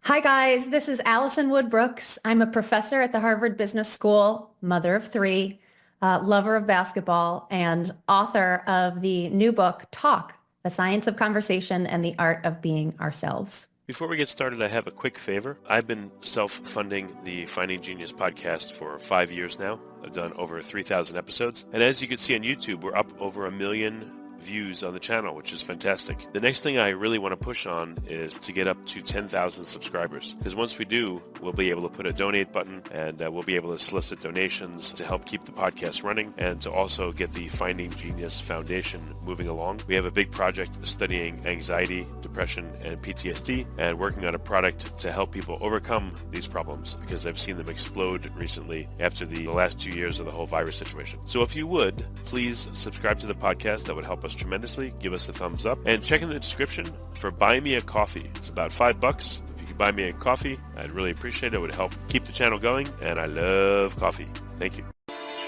Hi guys, this is Alison Wood Brooks. I'm a professor at the Harvard Business School, mother of three, lover of basketball, and author of the new book, Talk, The Science of Conversation and the Art of Being Ourselves. Before we get started, I have a quick favor. I've been self-funding the Finding Genius podcast for 5 years now. I've done over 3,000 episodes. And as you can see on YouTube, we're up over 1 million views on the channel, which is fantastic. The next thing I really want to push on is to get up to 10,000 subscribers, because once we do, we'll be able to put a donate button and we'll be able to solicit donations to help keep the podcast running and to also get the Finding Genius Foundation moving along. We have a big project studying anxiety, depression, and PTSD, and working on a product to help people overcome these problems, because I've seen them explode recently after the last 2 years of the whole virus situation. So if you would, please subscribe to the podcast. That would help us tremendously. Give us a thumbs up and check in the description for Buy Me a Coffee. It's about $5. If you could buy me a coffee, I'd really appreciate it. It would help keep the channel going, and I love coffee. Thank you.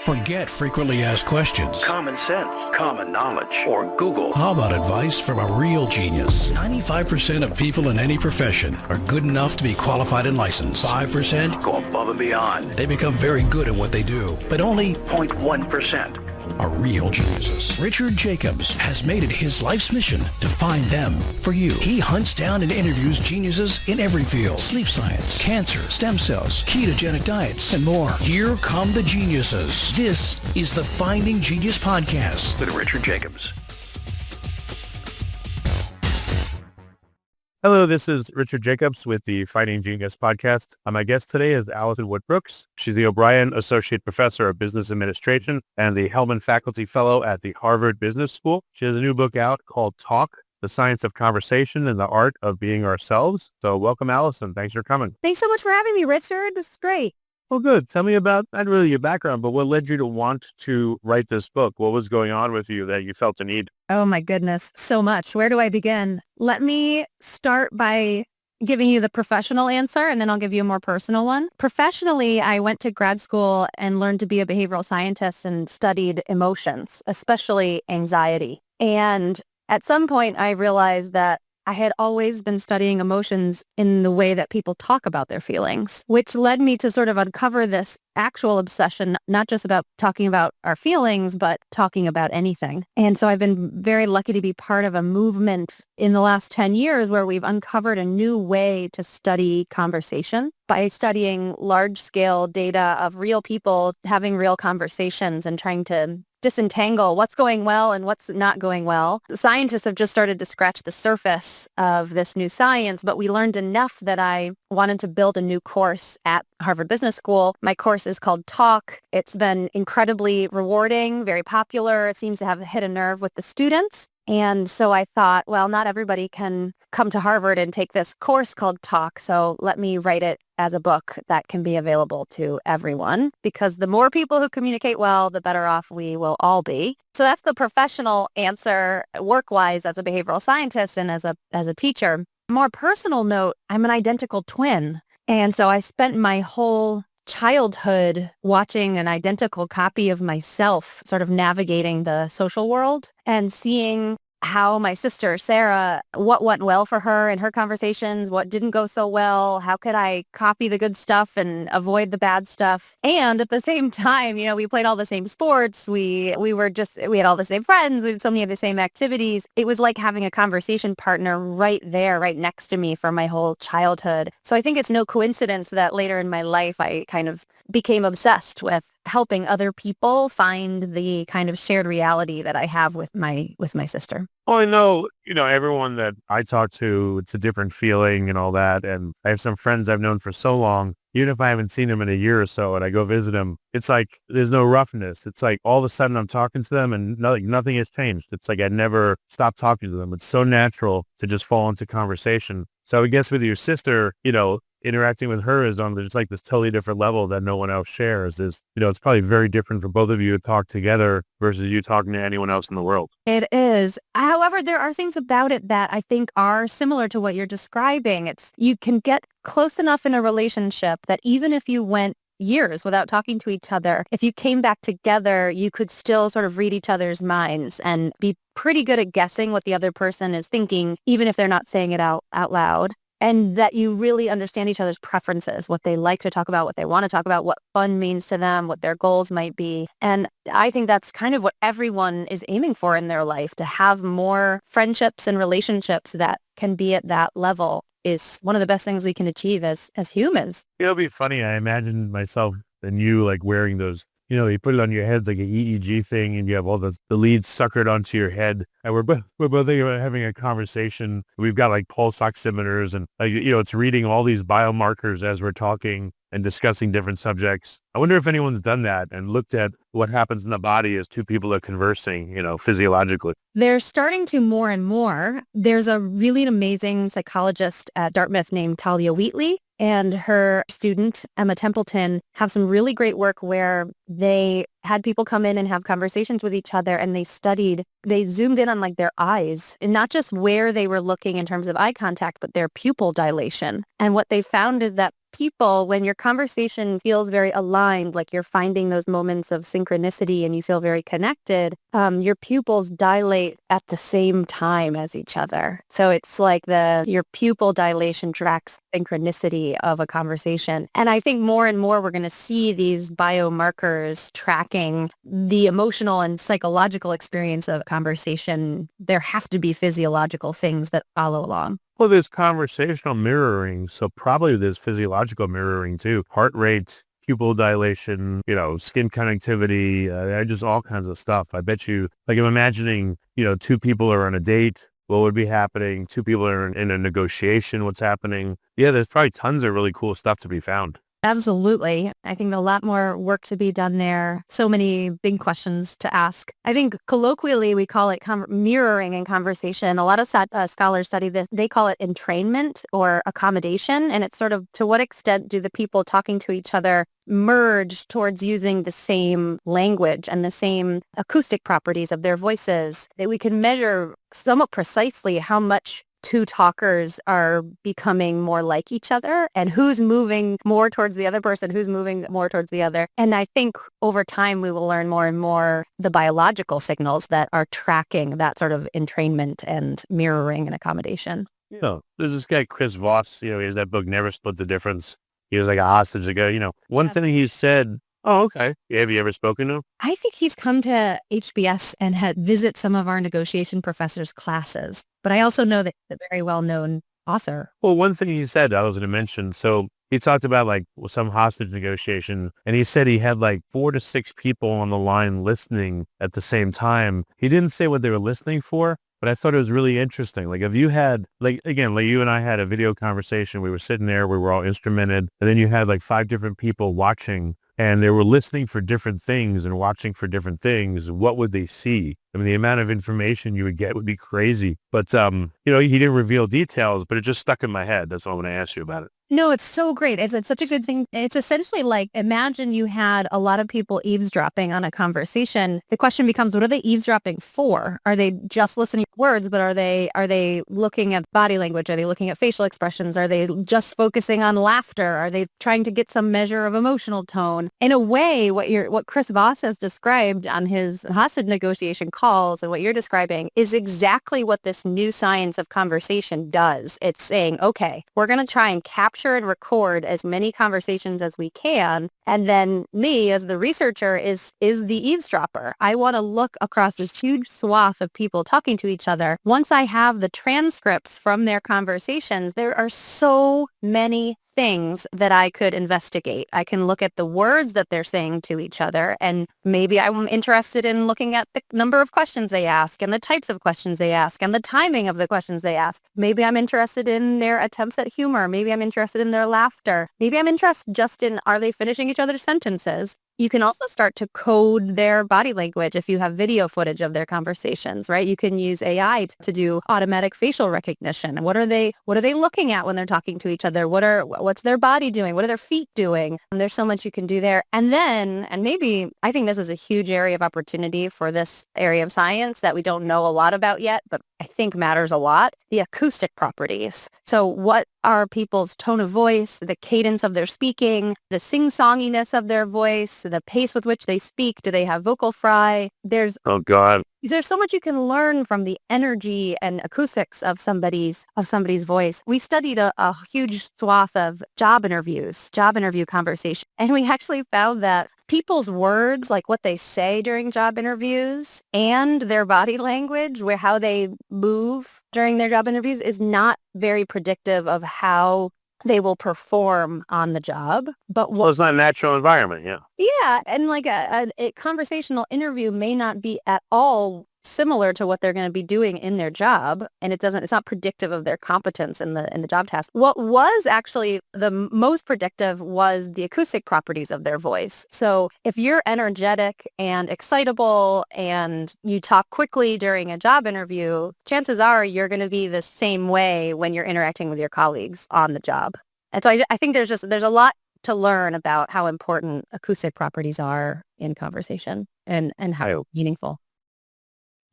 Forget frequently asked questions. Common sense, common knowledge, or Google. How about advice from a real genius? 95% of people in any profession are good enough to be qualified and licensed. 5% go above and beyond. They become very good at what they do, but only 0.1% are real geniuses. Richard Jacobs has made it his life's mission to find them for you. He hunts down and interviews geniuses in every field: sleep science, cancer, stem cells, ketogenic diets, and more. Here come the geniuses. This is the Finding Genius Podcast with Richard Jacobs. Hello, this is Richard Jacobs with the Finding Genius Podcast. My guest today is Alison Wood Brooks. She's the O'Brien Associate Professor of Business Administration and the Hellman Faculty Fellow at the Harvard Business School. She has a new book out called Talk, The Science of Conversation and the Art of Being Ourselves. So welcome, Alison. Thanks for coming. Thanks so much for having me, Richard. This is great. Well, good. Tell me about, not really your background, but what led you to want to write this book? What was going on with you that you felt the need? Oh my goodness, so much. Where do I begin? Let me start by giving you the professional answer, and then I'll give you a more personal one. Professionally, I went to grad school and learned to be a behavioral scientist and studied emotions, especially anxiety. And at some point, I realized that I had always been studying emotions in the way that people talk about their feelings, which led me to sort of uncover this actual obsession, not just about talking about our feelings, but talking about anything. And so I've been very lucky to be part of a movement in the last 10 years where we've uncovered a new way to study conversation by studying large-scale data of real people having real conversations and trying to disentangle what's going well and what's not going well. Scientists have just started to scratch the surface of this new science, but we learned enough that I wanted to build a new course at Harvard Business School. My course is called Talk. It's been incredibly rewarding, very popular. It seems to have hit a nerve with the students. And so I thought, well, not everybody can come to Harvard and take this course called Talk, so let me write it as a book that can be available to everyone, because the more people who communicate well, the better off we will all be. So that's the professional answer, work-wise, as a behavioral scientist and as a teacher. More personal note, I'm an identical twin. And so I spent my whole childhood watching an identical copy of myself, sort of navigating the social world and seeing how my sister, Sarah, what went well for her in her conversations, what didn't go so well, how could I copy the good stuff and avoid the bad stuff. And at the same time, we played all the same sports. We had all the same friends. We had so many of the same activities. It was like having a conversation partner right there, right next to me for my whole childhood. So I think it's no coincidence that later in my life, I kind of became obsessed with helping other people find the kind of shared reality that I have with my sister. Well, I know, everyone that I talk to, it's a different feeling and all that. And I have some friends I've known for so long, even if I haven't seen them in a year or so and I go visit them, it's like there's no roughness. It's like all of a sudden I'm talking to them and nothing has changed. It's like I never stopped talking to them. It's so natural to just fall into conversation. So I guess with your sister, interacting with her is on just like this totally different level that no one else shares. It's probably very different for both of you to talk together versus you talking to anyone else in the world. It is. However, there are things about it that I think are similar to what you're describing. You can get close enough in a relationship that even if you went years without talking to each other, if you came back together, you could still sort of read each other's minds and be pretty good at guessing what the other person is thinking, even if they're not saying it out loud. and that you really understand each other's preferences, what they like to talk about, what they want to talk about, what fun means to them, what their goals might be. And I think that's kind of what everyone is aiming for in their life, to have more friendships and relationships that can be at that level is one of the best things we can achieve as humans. It'll be funny. I imagine myself and you like wearing those, you put it on your head like an EEG thing and you have all the leads suckered onto your head. And we're both thinking about having a conversation. We've got like pulse oximeters and, it's reading all these biomarkers as we're talking and discussing different subjects. I wonder if anyone's done that and looked at what happens in the body as two people are conversing, physiologically. They're starting to more and more. There's a really amazing psychologist at Dartmouth named Talia Wheatley, and her student, Emma Templeton, have some really great work where they had people come in and have conversations with each other, and they zoomed in on like their eyes, and not just where they were looking in terms of eye contact, but their pupil dilation. And what they found is that people, when your conversation feels very aligned, like you're finding those moments of synchronicity and you feel very connected, your pupils dilate at the same time as each other. So it's like your pupil dilation tracks synchronicity of a conversation. And I think more and more we're going to see these biomarkers tracking the emotional and psychological experience of conversation. There have to be physiological things that follow along. Well, there's conversational mirroring, so probably there's physiological mirroring too. Heart rate, pupil dilation, skin connectivity, just all kinds of stuff. I bet you, like I'm imagining, two people are on a date, what would be happening? Two people are in a negotiation, what's happening? Yeah, there's probably tons of really cool stuff to be found. Absolutely. I think a lot more work to be done there. So many big questions to ask. I think colloquially we call it mirroring in conversation. A lot of scholars study this. They call it entrainment or accommodation. And it's sort of to what extent do the people talking to each other merge towards using the same language and the same acoustic properties of their voices, that we can measure somewhat precisely how much two talkers are becoming more like each other and who's moving more towards the other person, who's moving more towards the other. And I think over time we will learn more and more the biological signals that are tracking that sort of entrainment and mirroring and accommodation. There's this guy, Chris Voss, he has that book, Never Split the Difference. He was like a hostage ago, one thing he said. Oh, okay. Have you ever spoken to him? I think he's come to HBS and had visit some of our negotiation professors' classes. But I also know that he's a very well-known author. Well, one thing he said I was going to mention, so he talked about like some hostage negotiation, and he said he had like 4 to 6 people on the line listening at the same time. He didn't say what they were listening for, but I thought it was really interesting. Like if you had, like you and I had a video conversation, we were sitting there, we were all instrumented, and then you had like 5 different people watching, and they were listening for different things and watching for different things. What would they see? I mean, the amount of information you would get would be crazy. But, he didn't reveal details, but it just stuck in my head. That's why I want to ask you about it. No, it's so great. It's such a good thing. It's essentially like, imagine you had a lot of people eavesdropping on a conversation. The question becomes, what are they eavesdropping for? Are they just listening to words, but are they looking at body language? Are they looking at facial expressions? Are they just focusing on laughter? Are they trying to get some measure of emotional tone? In a way, what Chris Voss has described on his hostage negotiation calls and what you're describing is exactly what this new science of conversation does. It's saying, okay, we're going to try and capture and record as many conversations as we can. And then me, as the researcher, is the eavesdropper. I want to look across this huge swath of people talking to each other. Once I have the transcripts from their conversations, there are so many things that I could investigate. I can look at the words that they're saying to each other, and maybe I'm interested in looking at the number of questions they ask and the types of questions they ask and the timing of the questions they ask. Maybe I'm interested in their attempts at humor. Maybe I'm interested in their laughter. Maybe I'm interested just in, are they finishing each other's sentences? You can also start to code their body language if you have video footage of their conversations, right? You can use AI to do automatic facial recognition. What are they looking at when they're talking to each other? What's their body doing? What are their feet doing? And there's so much you can do there. And maybe I think this is a huge area of opportunity for this area of science that we don't know a lot about yet, but I think matters a lot, the acoustic properties. So what are people's tone of voice, the cadence of their speaking, the sing-songiness of their voice, the pace with which they speak? Do they have vocal fry? There's Oh God. so much you can learn from the energy and acoustics of somebody's voice. We studied a huge swath of job interview conversation, and we actually found that people's words, like what they say during job interviews and their body language, where how they move during their job interviews is not very predictive of how they will perform on the job. But Well, it's not a natural environment. Yeah. yeah, and like a conversational interview may not be at all similar to what they're going to be doing in their job, and it's not predictive of their competence in the job task. What was actually the most predictive was the acoustic properties of their voice. So if you're energetic and excitable and you talk quickly during a job interview, chances are you're going to be the same way when you're interacting with your colleagues on the job. And so I think there's a lot to learn about how important acoustic properties are in conversation and how meaningful.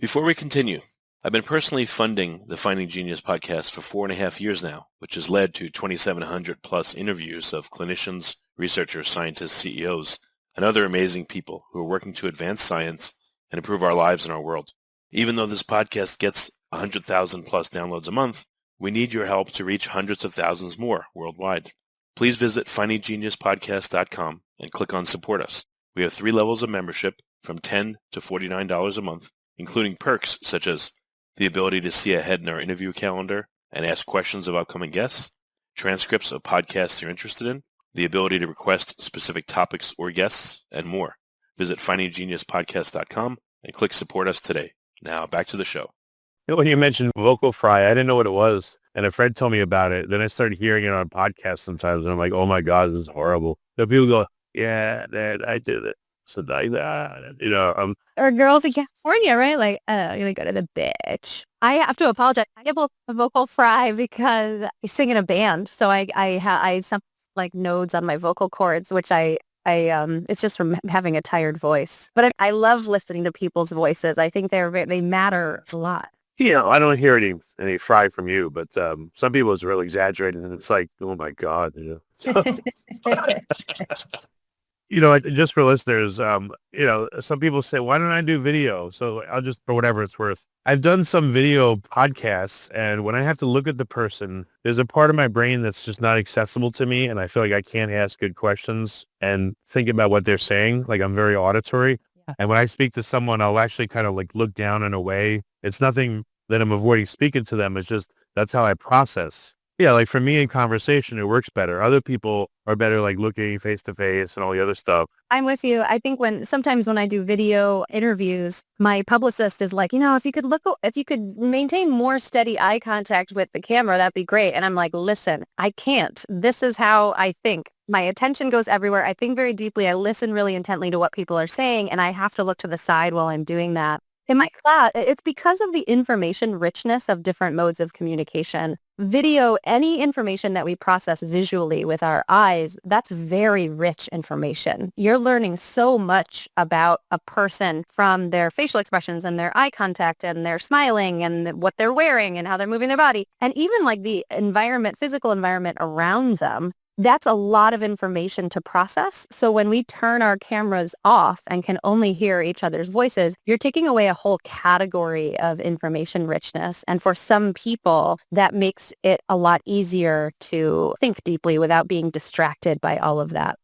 Before we continue, I've been personally funding the Finding Genius podcast for 4.5 years now, which has led to 2,700 plus interviews of clinicians, researchers, scientists, CEOs, and other amazing people who are working to advance science and improve our lives and our world. Even though this podcast gets 100,000 plus downloads a month, we need your help to reach hundreds of thousands more worldwide. Please visit findinggeniuspodcast.com and click on Support Us. We have 3 levels of membership from $10 to $49 a month, including perks such as the ability to see ahead in our interview calendar and ask questions of upcoming guests, transcripts of podcasts you're interested in, the ability to request specific topics or guests, and more. Visit findinggeniuspodcast.com and click Support Us today. Now back to the show. When you mentioned vocal fry, I didn't know what it was. And a friend told me about it. Then I started hearing it on podcasts sometimes. And I'm like, oh my God, this is horrible. So people go, yeah, Dad, I did it. So like that, Or girls in California, right? Like, you're gonna go to the bitch. I have to apologize. I have a vocal fry because I sing in a band. So I have some like nodes on my vocal cords, which it's just from having a tired voice. But I love listening to people's voices. I think they matter a lot. Yeah, I don't hear any fry from you, but some people it's really exaggerated, and it's like, oh my God, So, just for listeners, some people say, why don't I do video? So I'll just, for whatever it's worth. I've done some video podcasts, and when I have to look at the person, there's a part of my brain that's just not accessible to me, and I feel like I can't ask good questions and think about what they're saying. Like I'm very auditory. Yeah. And when I speak to someone, I'll actually kind of like look down in a way. It's nothing that I'm avoiding speaking to them. It's just, that's how I process. Yeah, like for me in conversation, it works better. Other people are better like looking face to face and all the other stuff. I'm with you. I think sometimes when I do video interviews, my publicist is like, if you could maintain more steady eye contact with the camera, that'd be great. And I'm like, listen, I can't. This is how I think. My attention goes everywhere. I think very deeply. I listen really intently to what people are saying, and I have to look to the side while I'm doing that. In my class, it's because of the information richness of different modes of communication. Video, any information that we process visually with our eyes, that's very rich information. You're learning so much about a person from their facial expressions and their eye contact and their smiling and what they're wearing and how they're moving their body. And even like the physical environment around them. That's a lot of information to process. So when we turn our cameras off and can only hear each other's voices, you're taking away a whole category of information richness. And for some people, that makes it a lot easier to think deeply without being distracted by all of that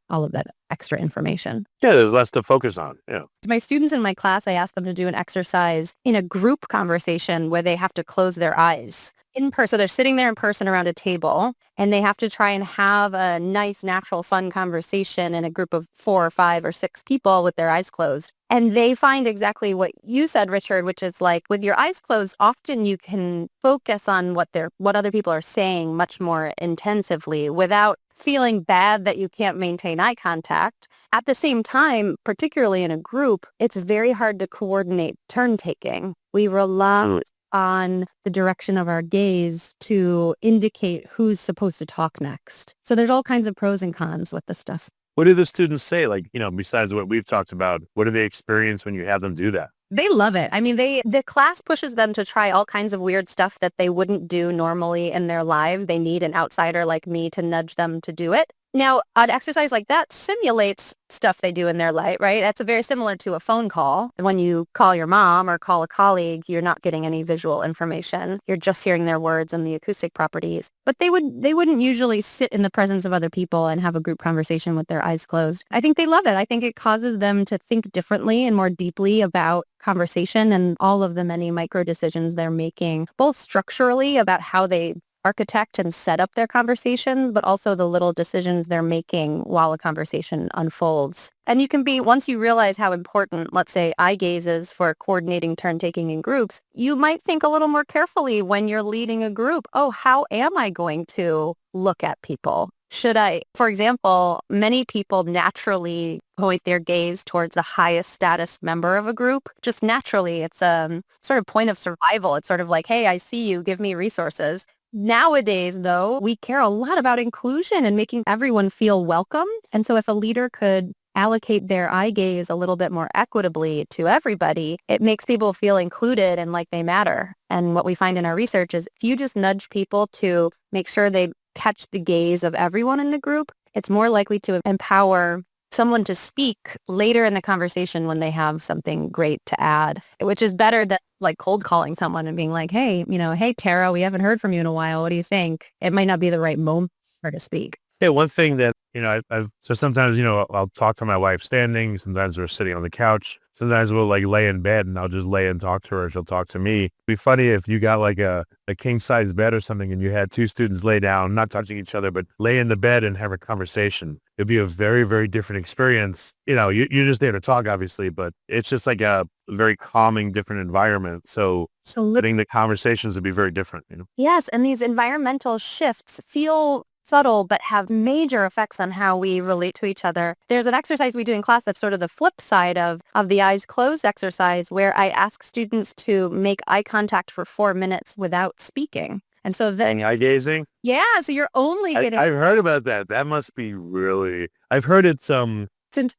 extra information. Yeah, there's less to focus on. Yeah. My students in my class, I ask them to do an exercise in a group conversation where they have to close their eyes. In person, so they're sitting there in person around a table, and they have to try and have a nice, natural, fun conversation in a group of 4 or 5 or 6 people with their eyes closed. And they find exactly what you said, Richard, which is like with your eyes closed, often you can focus on what other people are saying much more intensively without feeling bad that you can't maintain eye contact. At the same time, particularly in a group, it's very hard to coordinate turn taking. We rely on the direction of our gaze to indicate who's supposed to talk next. So there's all kinds of pros and cons with this stuff. What do the students say? Like, besides what we've talked about, what do they experience when you have them do that? They love it. I mean, the class pushes them to try all kinds of weird stuff that they wouldn't do normally in their lives. They need an outsider like me to nudge them to do it. Now, an exercise like that simulates stuff they do in their life, right? That's very similar to a phone call. When you call your mom or call a colleague, you're not getting any visual information. You're just hearing their words and the acoustic properties. But they wouldn't usually sit in the presence of other people and have a group conversation with their eyes closed. I think they love it. I think it causes them to think differently and more deeply about conversation and all of the many micro decisions they're making, both structurally about how they architect and set up their conversations, but also the little decisions they're making while a conversation unfolds. And you can be, once you realize how important, let's say, eye gaze is for coordinating turn-taking in groups, you might think a little more carefully when you're leading a group. Oh, how am I going to look at people? Should I, for example, many people naturally point their gaze towards the highest status member of a group. Just naturally, it's a sort of point of survival. It's sort of like, hey, I see you, give me resources. Nowadays, though, we care a lot about inclusion and making everyone feel welcome. And so if a leader could allocate their eye gaze a little bit more equitably to everybody, it makes people feel included and like they matter. And what we find in our research is if you just nudge people to make sure they catch the gaze of everyone in the group, it's more likely to empower someone to speak later in the conversation when they have something great to add, which is better than like cold calling someone and being like, hey, hey, Tara, we haven't heard from you in a while. What do you think? It might not be the right moment for her to speak. Yeah, one thing that, so sometimes, I'll talk to my wife standing. Sometimes we're sitting on the couch. Sometimes we'll like lay in bed and I'll just lay and talk to her. She'll talk to me. It'd be funny if you got like a king size bed or something and you had two students lay down, not touching each other, but lay in the bed and have a conversation. It'd be a very, very different experience. You're just there to talk, obviously, but it's just like a very calming, different environment. So letting the conversations would be very different, Yes, and these environmental shifts feel subtle but have major effects on how we relate to each other. There's an exercise we do in class that's sort of the flip side of the eyes closed exercise, where I ask students to make eye contact for 4 minutes without speaking. And so then eye gazing. Yeah, so you're only getting. I've heard about that. That must be really. I've heard it's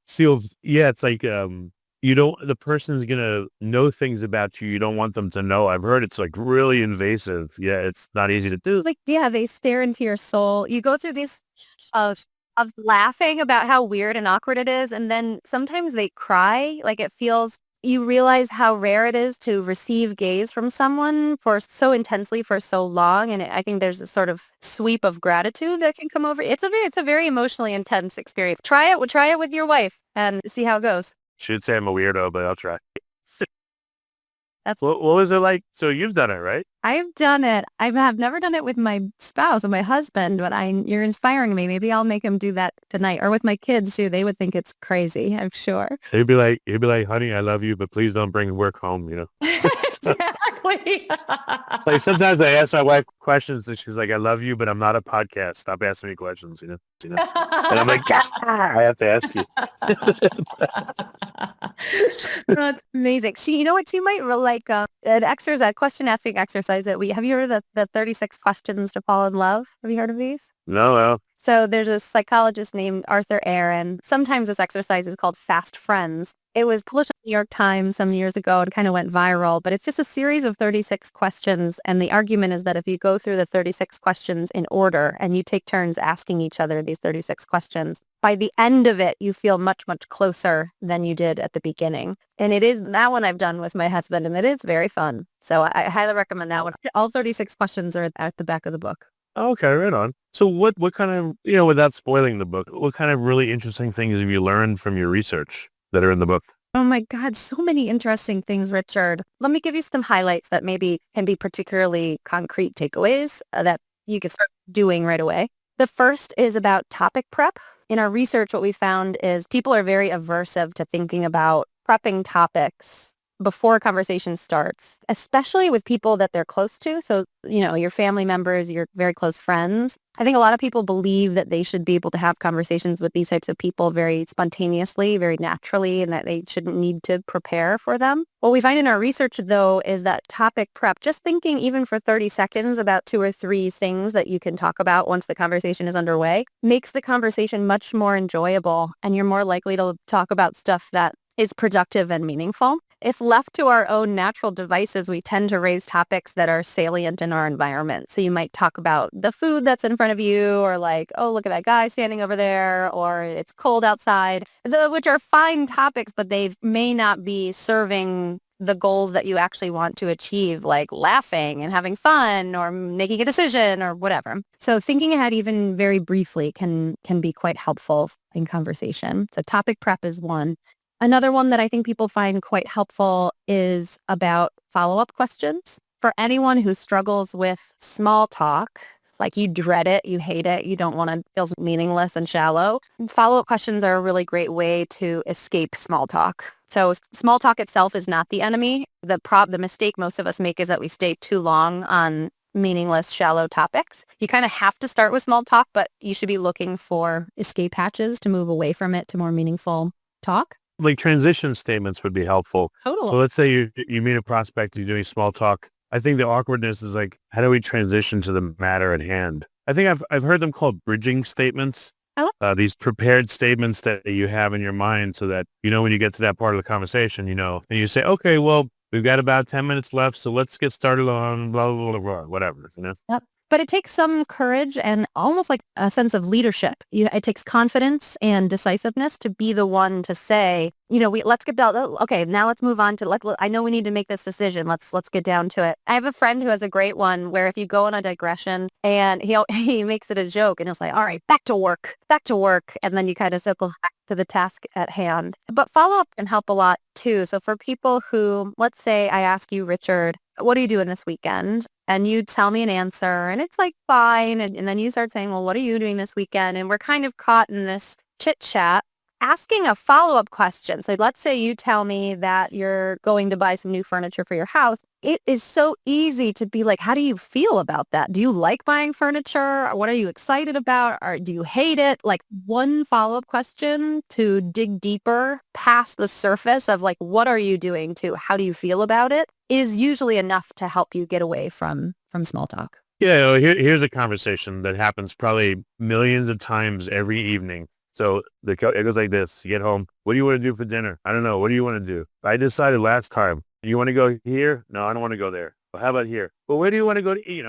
sealed. Yeah, it's like the person's gonna know things about you. You don't want them to know. I've heard it's like really invasive. Yeah, it's not easy to do. Like, yeah, they stare into your soul. You go through these of laughing about how weird and awkward it is, and then sometimes they cry. Like it feels. You realize how rare it is to receive gaze from someone for so intensely for so long, and I think there's a sort of sweep of gratitude that can come over. It's a very emotionally intense experience. Try it with your wife and see how it goes. Should say I'm a weirdo, but I'll try. What was it like? So you've done it, right? I've done it. I have never done it with my spouse or my husband, but you're inspiring me. Maybe I'll make him do that tonight, or with my kids too. They would think it's crazy, I'm sure. He'd be like, honey, I love you, but please don't bring work home, Exactly. Like sometimes I ask my wife questions and she's like, I love you, but I'm not a podcast. Stop asking me questions, And I'm like, I have to ask you. That's amazing. You know what? She might like an exercise, a question asking exercise that have you heard of the 36 questions to fall in love? Have you heard of these? No, well. So there's a psychologist named Arthur Aaron. Sometimes this exercise is called Fast Friends. It was published in the New York Times some years ago and kind of went viral, but it's just a series of 36 questions. And the argument is that if you go through the 36 questions in order and you take turns asking each other these 36 questions, by the end of it, you feel much, much closer than you did at the beginning. And it is that one I've done with my husband, and it is very fun. So I highly recommend that one. All 36 questions are at the back of the book. Okay, right on. So what kind of, without spoiling the book, what kind of really interesting things have you learned from your research that are in the book? Oh my God, so many interesting things, Richard. Let me give you some highlights that maybe can be particularly concrete takeaways that you can start doing right away. The first is about topic prep. In our research, what we found is people are very aversive to thinking about prepping topics before a conversation starts, especially with people that they're close to. So, your family members, your very close friends. I think a lot of people believe that they should be able to have conversations with these types of people very spontaneously, very naturally, and that they shouldn't need to prepare for them. What we find in our research, though, is that topic prep, just thinking even for 30 seconds about 2 or 3 things that you can talk about once the conversation is underway, makes the conversation much more enjoyable, and you're more likely to talk about stuff that is productive and meaningful. if left to our own natural devices, we tend to raise topics that are salient in our environment. So you might talk about the food that's in front of you, or like, oh, look at that guy standing over there, or it's cold outside, which are fine topics, but they may not be serving the goals that you actually want to achieve, like laughing and having fun or making a decision or whatever. So thinking ahead even very briefly can be quite helpful in conversation. So topic prep is one. Another one that I think people find quite helpful is about follow-up questions. For anyone who struggles with small talk, like you dread it, you hate it, you don't want to, feel meaningless and shallow, follow-up questions are a really great way to escape small talk. So small talk itself is not the enemy. The mistake most of us make is that we stay too long on meaningless, shallow topics. You kind of have to start with small talk, but you should be looking for escape hatches to move away from it to more meaningful talk. Like transition statements would be helpful. Totally. So let's say you meet a prospect, you're doing small talk. I think the awkwardness is like, how do we transition to the matter at hand? I think I've heard them called bridging statements. These prepared statements that you have in your mind so that, when you get to that part of the conversation, and you say, okay, well, we've got about 10 minutes left, so let's get started on blah, blah, blah, blah, whatever, Yep. But it takes some courage and almost like a sense of leadership. It takes confidence and decisiveness to be the one to say, let's get down. Okay, now let's move on to, I know we need to make this decision. Let's get down to it. I have a friend who has a great one where if you go on a digression and he makes it a joke and he'll say, all right, back to work. And then you kind of circle back to the task at hand. But follow-up can help a lot too. So for people who, let's say I ask you, Richard, what are you doing this weekend? And you tell me an answer and it's like fine. And then you start saying, well, what are you doing this weekend? And we're kind of caught in this chit chat. Asking a follow-up question. So let's say you tell me that you're going to buy some new furniture for your house. It is so easy to be like, how do you feel about that? Do you like buying furniture? What are you excited about? Or do you hate it? Like one follow-up question to dig deeper past the surface of like, what are you doing to how do you feel about it is usually enough to help you get away from small talk. Yeah, here's a conversation that happens probably millions of times every evening. So it goes like this. You get home. What do you want to do for dinner? I don't know. What do you want to do? I decided last time. You want to go here? No, I don't want to go there. Well, how about here? Well, where do you want to go to eat?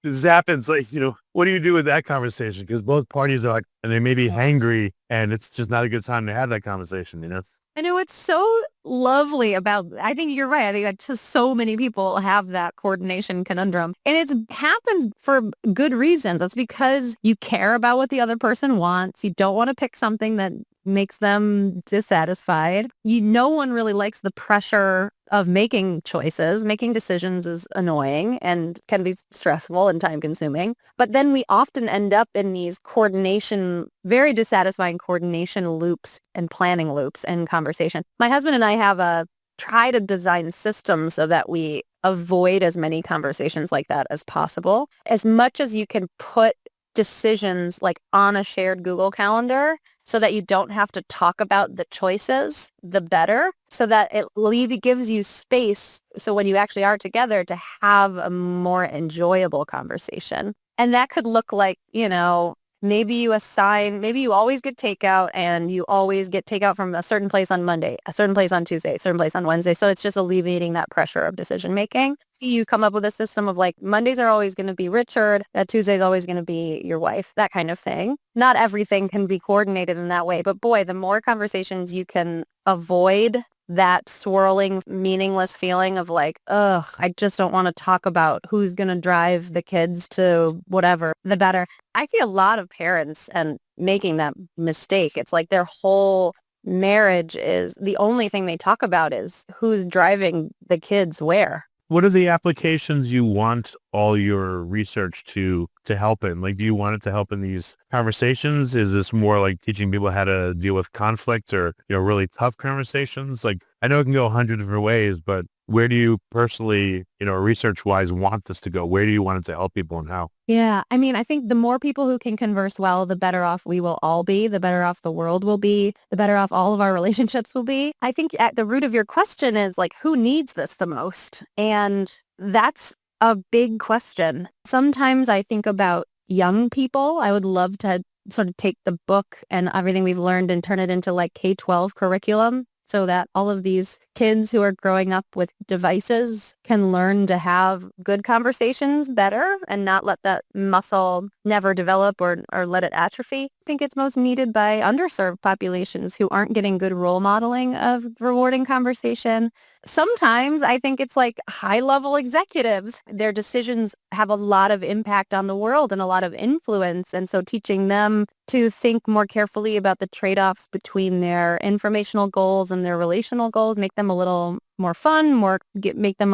This happens like, what do you do with that conversation? Because both parties are like, and they may be hangry and it's just not a good time to have that conversation, I know it's so lovely about, I think you're right. I think that just so many people have that coordination conundrum and it happens for good reasons. That's because you care about what the other person wants. You don't want to pick something that makes them dissatisfied. No one really likes the pressure of making choices. Making decisions is annoying and can be stressful and time consuming. But then we often end up in these very dissatisfying coordination loops and planning loops and conversation. My husband and I try to design systems so that we avoid as many conversations like that as possible. As much as you can put decisions like on a shared Google Calendar so that you don't have to talk about the choices, the better, so that it gives you space so when you actually are together to have a more enjoyable conversation. And that could look like, maybe you always get takeout and you always get takeout from a certain place on Monday, a certain place on Tuesday, a certain place on Wednesday. So it's just alleviating that pressure of decision making. You come up with a system of like Mondays are always going to be Richard, Tuesday is always going to be your wife, that kind of thing. Not everything can be coordinated in that way, but boy, the more conversations you can avoid that swirling, meaningless feeling of like, ugh, I just don't want to talk about who's going to drive the kids to whatever, the better. I see a lot of parents and making that mistake. It's like their whole marriage is the only thing they talk about is who's driving the kids where. What are the applications you want all your research to help in? Like, do you want it to help in these conversations? Is this more like teaching people how to deal with conflict or, really tough conversations? Like, I know it can go 100 different ways, but where do you personally, research-wise want this to go? Where do you want it to help people and how? Yeah, I think the more people who can converse well, the better off we will all be, the better off the world will be, the better off all of our relationships will be. I think at the root of your question is like, who needs this the most? And that's a big question. Sometimes I think about young people. I would love to sort of take the book and everything we've learned and turn it into like K-12 curriculum so that all of these kids who are growing up with devices can learn to have good conversations better and not let that muscle never develop or let it atrophy. I think it's most needed by underserved populations who aren't getting good role modeling of rewarding conversation. Sometimes I think it's like high-level executives. Their decisions have a lot of impact on the world and a lot of influence. And so teaching them to think more carefully about the trade-offs between their informational goals and their relational goals, make them a little more fun, make them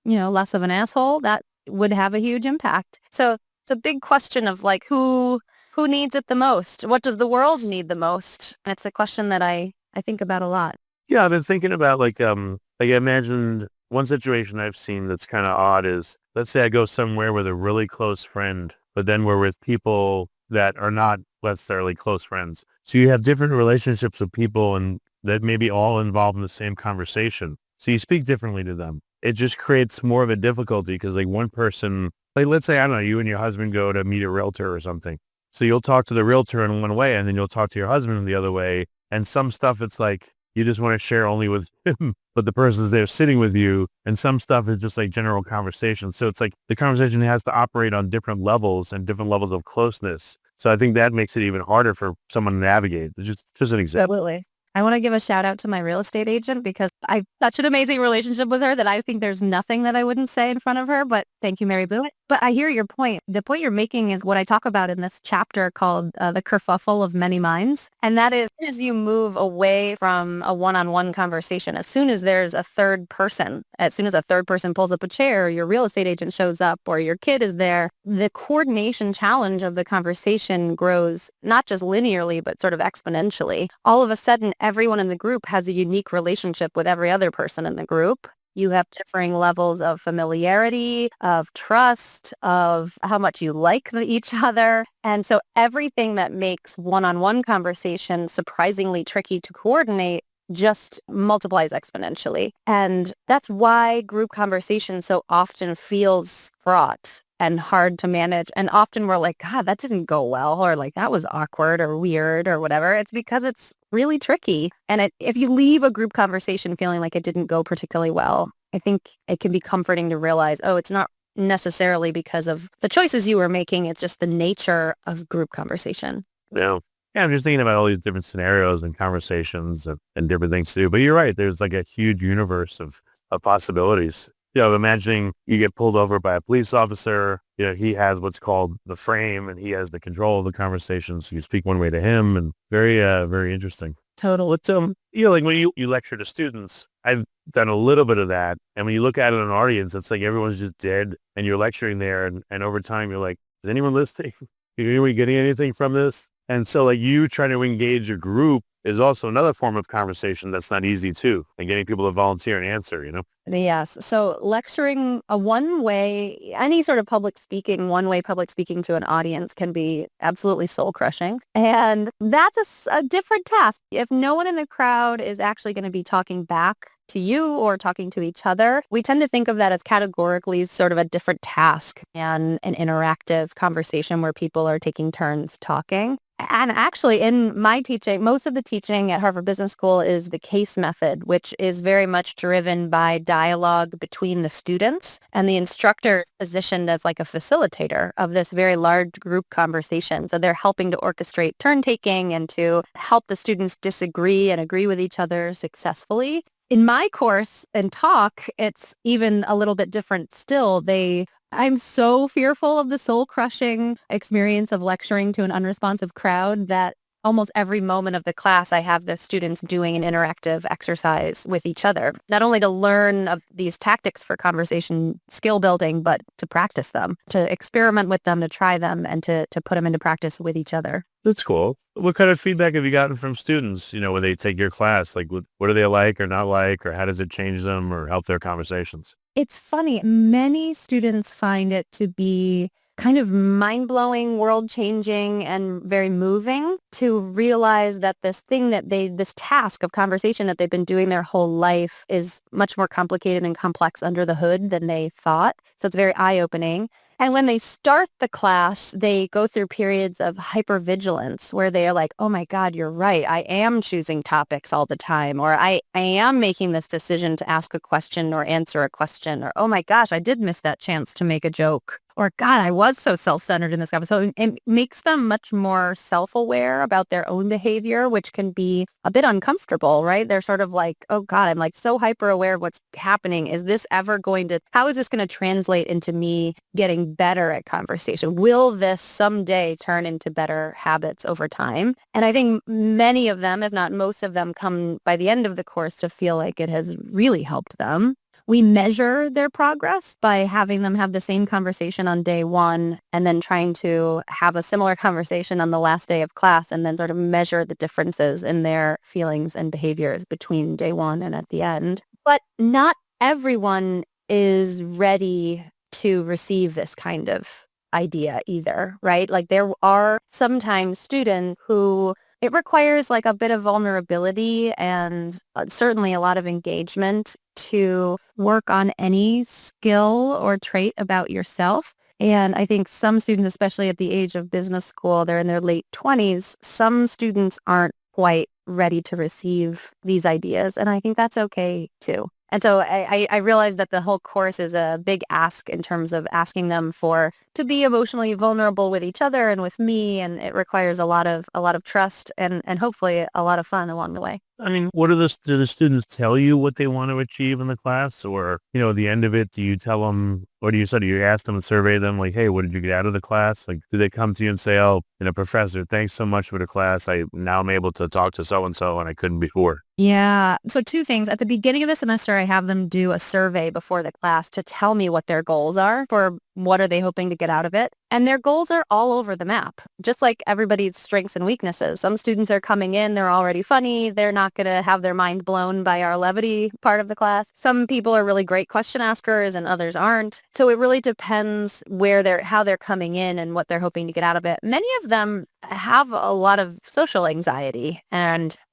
less of an asshole, that would have a huge impact. So it's a big question of like who needs it the most? What does the world need the most? And it's a question that I think about a lot. Yeah, I've been thinking about like I imagined one situation I've seen that's kind of odd is, let's say I go somewhere with a really close friend, but then we're with people that are not necessarily close friends. So you have different relationships with people and that may be all involved in the same conversation. So you speak differently to them. It just creates more of a difficulty because like one person, like let's say, I don't know, you and your husband go to meet a realtor or something. So you'll talk to the realtor in one way and then you'll talk to your husband in the other way. And some stuff it's like, you just want to share only with him, but the person's there sitting with you. And some stuff is just like general conversation. So it's like the conversation has to operate on different levels and different levels of closeness. So I think that makes it even harder for someone to navigate. Just an example. Absolutely. I want to give a shout out to my real estate agent because I have such an amazing relationship with her that I think there's nothing that I wouldn't say in front of her, but thank you, Mary Blue. But I hear your point. The point you're making is what I talk about in this chapter called the kerfuffle of many minds. And that is, as you move away from a one-on-one conversation, as soon as there's a third person, as soon as a third person pulls up a chair, or your real estate agent shows up, or your kid is there, the coordination challenge of the conversation grows not just linearly, but sort of exponentially. All of a sudden, everyone in the group has a unique relationship with every other person in the group. You have differing levels of familiarity, of trust, of how much you like each other. And so everything that makes one-on-one conversation surprisingly tricky to coordinate just multiplies exponentially. And that's why group conversation so often feels fraught and hard to manage. And often we're like, God, that didn't go well, or like that was awkward or weird or whatever. It's because it's really tricky. And if you leave a group conversation feeling like it didn't go particularly well, I think it can be comforting to realize, oh, it's not necessarily because of the choices you were making. It's just the nature of group conversation. Yeah. Yeah, I'm just thinking about all these different scenarios and conversations and different things too. But you're right. There's like a huge universe of possibilities. Imagining you get pulled over by a police officer, he has what's called the frame and he has the control of the conversation. So you speak one way to him and very interesting. Total. It's, like when you lecture to students, I've done a little bit of that. And when you look at it in an audience, it's like everyone's just dead and you're lecturing there. And over time, you're like, is anyone listening? Are we getting anything from this? And so like you trying to engage a group is also another form of conversation that's not easy too, and getting people to volunteer and answer, Yes. So lecturing any sort of one-way public speaking to an audience can be absolutely soul-crushing. And that's a different task. If no one in the crowd is actually going to be talking back to you or talking to each other, we tend to think of that as categorically sort of a different task and an interactive conversation where people are taking turns talking. And actually, in my teaching, most of the teaching at Harvard Business School is the case method, which is very much driven by dialogue between the students, and the instructor is positioned as like a facilitator of this very large group conversation. So they're helping to orchestrate turn taking and to help the students disagree and agree with each other successfully. In my course and talk, it's even a little bit different still. I'm so fearful of the soul-crushing experience of lecturing to an unresponsive crowd that almost every moment of the class, I have the students doing an interactive exercise with each other, not only to learn of these tactics for conversation skill building, but to practice them, to experiment with them, to try them, and to put them into practice with each other. That's cool. What kind of feedback have you gotten from students, when they take your class? Like, what do they like or not like, or how does it change them or help their conversations? It's funny. Many students find it to be kind of mind-blowing, world-changing, and very moving to realize that this task of conversation that they've been doing their whole life is much more complicated and complex under the hood than they thought. So it's very eye-opening. And when they start the class, they go through periods of hypervigilance where they are like, oh my God, you're right. I am choosing topics all the time, or I am making this decision to ask a question or answer a question, or oh my gosh, I did miss that chance to make a joke. Or God, I was so self-centered in this conversation. So it makes them much more self-aware about their own behavior, which can be a bit uncomfortable, right? They're sort of like, oh God, I'm like so hyper-aware of what's happening. Is this ever going to, how is this going to translate into me getting better at conversation? Will this someday turn into better habits over time? And I think many of them, if not most of them, come by the end of the course to feel like it has really helped them. We measure their progress by having them have the same conversation on day one and then trying to have a similar conversation on the last day of class and then sort of measure the differences in their feelings and behaviors between day one and at the end. But not everyone is ready to receive this kind of idea either, right? Like there are sometimes students who it requires like a bit of vulnerability and certainly a lot of engagement to work on any skill or trait about yourself. And I think some students, especially at the age of business school, they're in their late 20s, some students aren't quite ready to receive these ideas. And I think that's okay too. And so I realized that the whole course is a big ask in terms of asking them to be emotionally vulnerable with each other and with me. And it requires a lot of trust and hopefully a lot of fun along the way. I mean, do the students tell you what they want to achieve in the class, or, at the end of it, do you tell them, or do you ask them and survey them like, hey, what did you get out of the class? Like, do they come to you and say, oh, professor, thanks so much for the class. Now I'm able to talk to so-and-so and I couldn't before. Yeah. So two things. At the beginning of the semester, I have them do a survey before the class to tell me what their goals are for what are they hoping to get out of it. And their goals are all over the map, just like everybody's strengths and weaknesses. Some students are coming in, they're already funny. They're not going to have their mind blown by our levity part of the class. Some people are really great question askers and others aren't. So it really depends how they're coming in and what they're hoping to get out of it. Many of them have a lot of social anxiety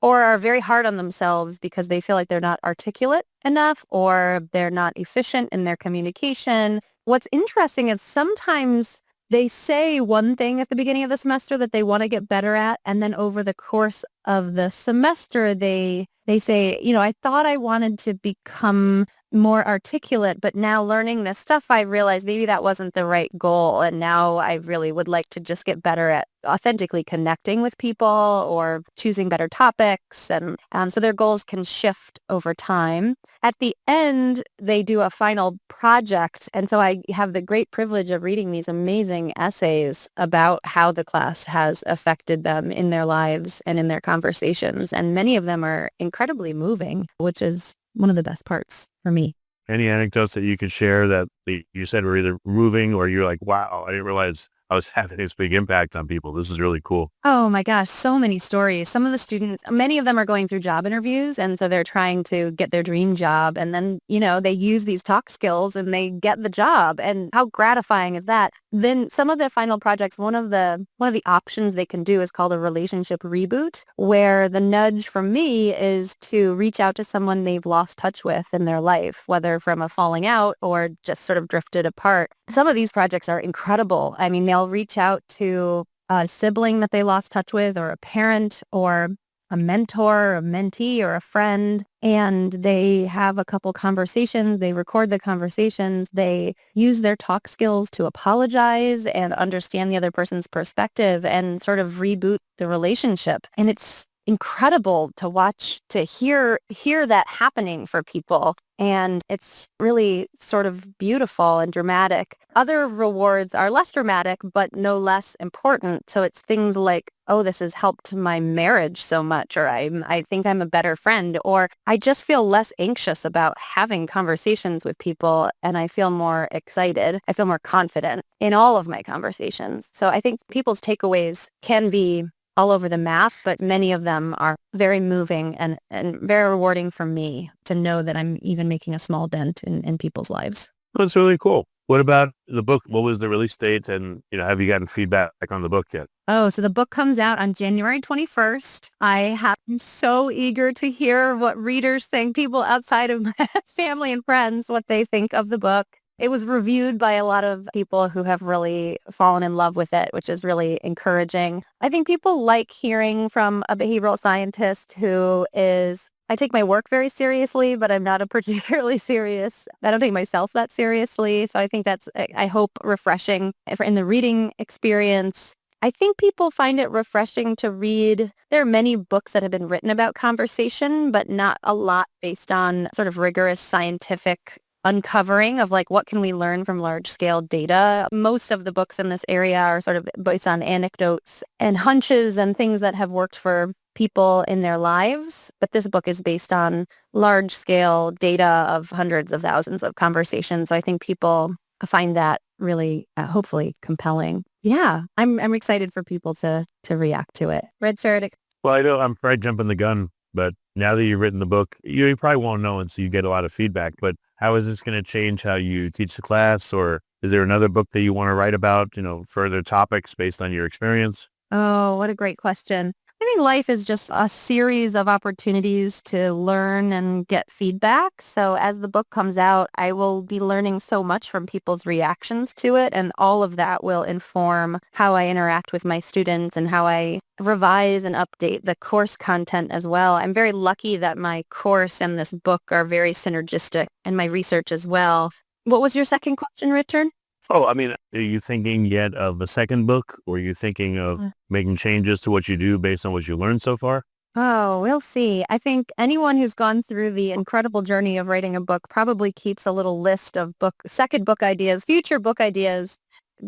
or are very hard on themselves because they feel like they're not articulate enough or they're not efficient in their communication. What's interesting is sometimes they say one thing at the beginning of the semester that they want to get better at, and then over the course of the semester, they say, I thought I wanted to become more articulate, but now learning this stuff, I realized maybe that wasn't the right goal. And now I really would like to just get better at authentically connecting with people or choosing better topics. And so their goals can shift over time. At the end, they do a final project. And so I have the great privilege of reading these amazing essays about how the class has affected them in their lives and in their conversations. And many of them are incredibly moving, which is one of the best parts for me. Any anecdotes that you could share that you said were either moving or you're like, wow, I didn't realize I was having this big impact on people. This is really cool. Oh my gosh, so many stories. Some of the students, many of them are going through job interviews. And so they're trying to get their dream job. And then, they use these talk skills and they get the job. And how gratifying is that? Then some of the final projects, one of the options they can do is called a relationship reboot, where the nudge from me is to reach out to someone they've lost touch with in their life, whether from a falling out or just sort of drifted apart. Some of these projects are incredible. I mean, they'll reach out to a sibling that they lost touch with or a parent or a mentor, or a mentee, or a friend, and they have a couple conversations. They record the conversations. They use their talk skills to apologize and understand the other person's perspective and sort of reboot the relationship. And it's incredible to watch, to hear that happening for people. And it's really sort of beautiful and dramatic. Other rewards are less dramatic, but no less important. So it's things like, oh, this has helped my marriage so much, or I think I'm a better friend, or I just feel less anxious about having conversations with people and I feel more excited. I feel more confident in all of my conversations. So I think people's takeaways can be all over the map, but many of them are very moving and very rewarding for me to know that I'm even making a small dent in people's lives. That's really cool. What about the book? What was the release date? And, have you gotten feedback on the book yet? Oh, so the book comes out on January 21st. I'm so eager to hear what readers think, people outside of my family and friends, what they think of the book. It was reviewed by a lot of people who have really fallen in love with it, which is really encouraging. I think people like hearing from a behavioral scientist who is, I take my work very seriously, but I'm not a particularly serious, I don't take myself that seriously. So I think that's, I hope, refreshing in the reading experience. I think people find it refreshing to read. There are many books that have been written about conversation, but not a lot based on sort of rigorous scientific uncovering of like what can we learn from large scale data. Most of the books in this area are sort of based on anecdotes and hunches and things that have worked for people in their lives. But this book is based on large scale data of hundreds of thousands of conversations. So I think people find that really hopefully compelling. Yeah, I'm excited for people to react to it. Richard. Well, I know I'm probably jumping the gun, but now that you've written the book, you probably won't know until you get a lot of feedback. But how is this going to change how you teach the class? Or is there another book that you want to write about, further topics based on your experience? Oh, what a great question. I think life is just a series of opportunities to learn and get feedback. So as the book comes out, I will be learning so much from people's reactions to it. And all of that will inform how I interact with my students and how I revise and update the course content as well. I'm very lucky that my course and this book are very synergistic, and my research as well. What was your second question, Richard? Oh, I mean, are you thinking yet of a second book, or are you thinking of making changes to what you do based on what you learned so far? Oh, we'll see. I think anyone who's gone through the incredible journey of writing a book probably keeps a little list of second book ideas, future book ideas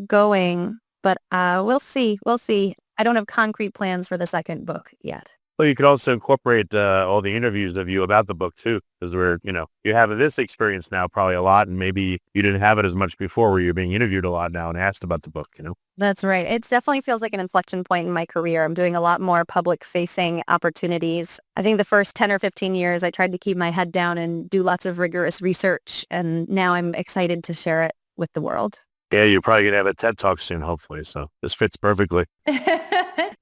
going, but we'll see. We'll see. I don't have concrete plans for the second book yet. Well, you could also incorporate all the interviews of you about the book too, because you have this experience now probably a lot, and maybe you didn't have it as much before where you're being interviewed a lot now and asked about the book, That's right. It definitely feels like an inflection point in my career. I'm doing a lot more public-facing opportunities. I think the first 10 or 15 years, I tried to keep my head down and do lots of rigorous research, and now I'm excited to share it with the world. Yeah, you're probably going to have a TED Talk soon, hopefully, so this fits perfectly.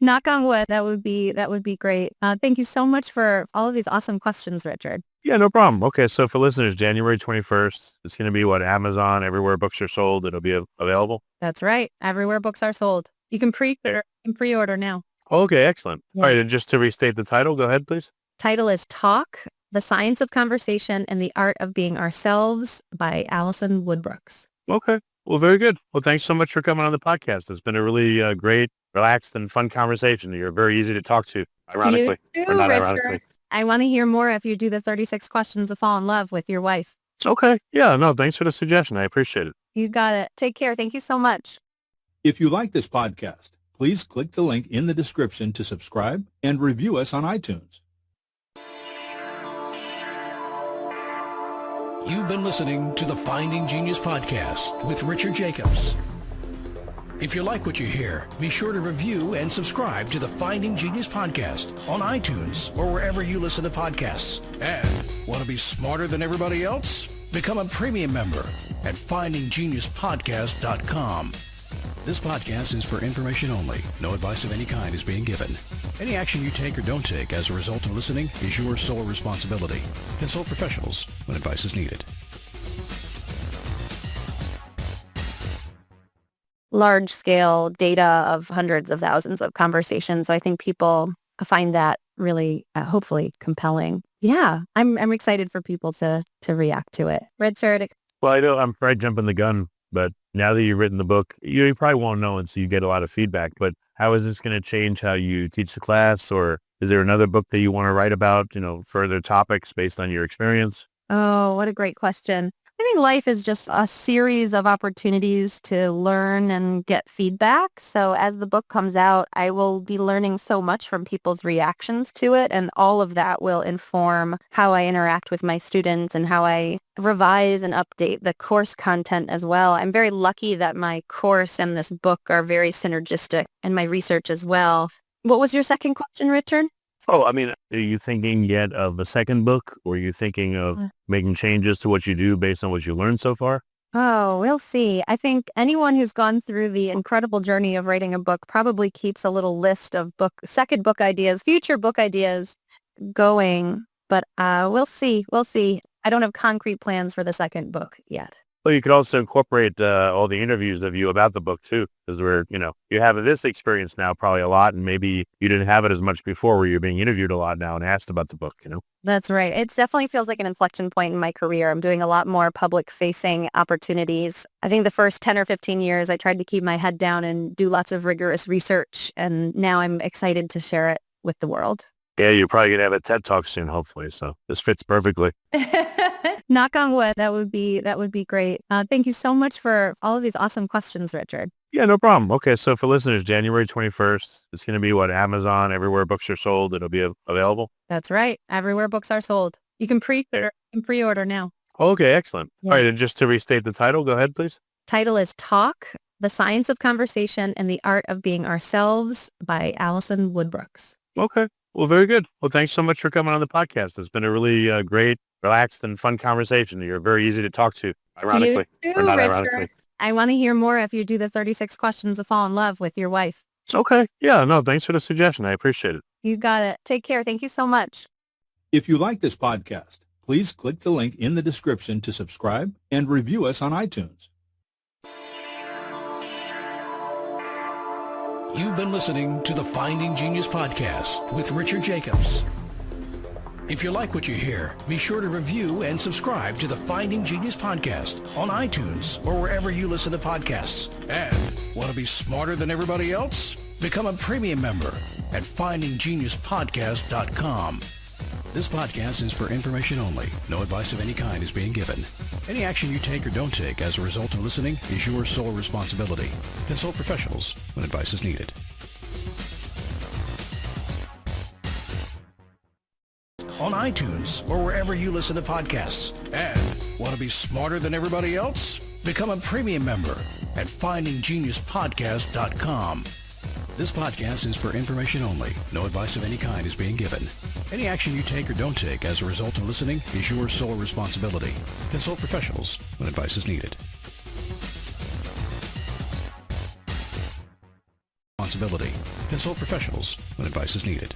Knock on wood. That would be great. Thank you so much for all of these awesome questions, Richard. Yeah, no problem. Okay, so for listeners, January 21st, it's going to be Amazon, everywhere books are sold. It'll be available. That's right. Everywhere books are sold. You can pre-order now. Okay, excellent. Yeah. All right, and just to restate the title, go ahead, please. Title is Talk, The Science of Conversation and the Art of Being Ourselves by Alison Wood Brooks. Okay. Well, very good. Well, thanks so much for coming on the podcast. It's been a really great, relaxed, and fun conversation. You're very easy to talk to, ironically. You too, or not Richard. ironically. I want to hear more if you do the 36 questions to fall in love with your wife. Okay. Yeah, no, thanks for the suggestion. I appreciate it. You got it. Take care. Thank you so much. If you like this podcast, please click the link in the description to subscribe and review us on iTunes. You've been listening to the Finding Genius podcast with Richard Jacobs. If you like what you hear, be sure to review and subscribe to the Finding Genius podcast on iTunes or wherever you listen to podcasts. And want to be smarter than everybody else? Become a premium member at findinggeniuspodcast.com. This podcast is for information only. No advice of any kind is being given. Any action you take or don't take as a result of listening is your sole responsibility. Consult professionals when advice is needed. Large-scale data of hundreds of thousands of conversations. So I think people find that really hopefully compelling. Yeah, I'm excited for people to react to it. Richard. Well, I know I'm probably jumping the gun, but now that you've written the book, you probably won't know until you get a lot of feedback. But how is this going to change how you teach the class? Or is there another book that you want to write about, further topics based on your experience? Oh, what a great question. I think life is just a series of opportunities to learn and get feedback. So as the book comes out, I will be learning so much from people's reactions to it. And all of that will inform how I interact with my students and how I revise and update the course content as well. I'm very lucky that my course and this book are very synergistic, and my research as well. What was your second question, Richard? Oh, I mean, are you thinking yet of a second book, or are you thinking of making changes to what you do based on what you learned so far? Oh, we'll see. I think anyone who's gone through the incredible journey of writing a book probably keeps a little list of second book ideas, future book ideas going, but we'll see. We'll see. I don't have concrete plans for the second book yet. Well, you could also incorporate all the interviews of you about the book too, because you have this experience now probably a lot, and maybe you didn't have it as much before where you're being interviewed a lot now and asked about the book. That's right. It definitely feels like an inflection point in my career. I'm doing a lot more public-facing opportunities. I think the first 10 or 15 years, I tried to keep my head down and do lots of rigorous research, and now I'm excited to share it with the world. Yeah, you're probably going to have a TED Talk soon, hopefully, so this fits perfectly. Knock on wood. That would be great. Thank you so much for all of these awesome questions, Richard. Yeah, no problem. Okay, so for listeners, January 21st, it's going to be Amazon, everywhere books are sold. It'll be available. That's right. Everywhere books are sold. You can pre-order now. Okay, excellent. Yeah. All right, and just to restate the title, go ahead, please. Title is Talk, The Science of Conversation and the Art of Being Ourselves by Alison Wood Brooks. Okay. Well, very good. Well, thanks so much for coming on the podcast. It's been a really great, relaxed, and fun conversation. You're very easy to talk to, ironically. You too, or not Richard. ironically. I want to hear more if you do the 36 questions to fall in love with your wife. It's okay. Yeah, no, thanks for the suggestion. I appreciate it. You got it. Take care. Thank you so much. If you like this podcast, please click the link in the description to subscribe and review us on iTunes. You've been listening to the Finding Genius podcast with Richard Jacobs. If you like what you hear, be sure to review and subscribe to the Finding Genius podcast on iTunes or wherever you listen to podcasts. And want to be smarter than everybody else? Become a premium member at findinggeniuspodcast.com. This podcast is for information only. No advice of any kind is being given. Any action you take or don't take as a result of listening is your sole responsibility. Consult professionals when advice is needed. On iTunes or wherever you listen to podcasts. And want to be smarter than everybody else? Become a premium member at findinggeniuspodcast.com. This podcast is for information only. No advice of any kind is being given. Any action you take or don't take as a result of listening is your sole responsibility. Consult professionals when advice is needed. Consult professionals when advice is needed.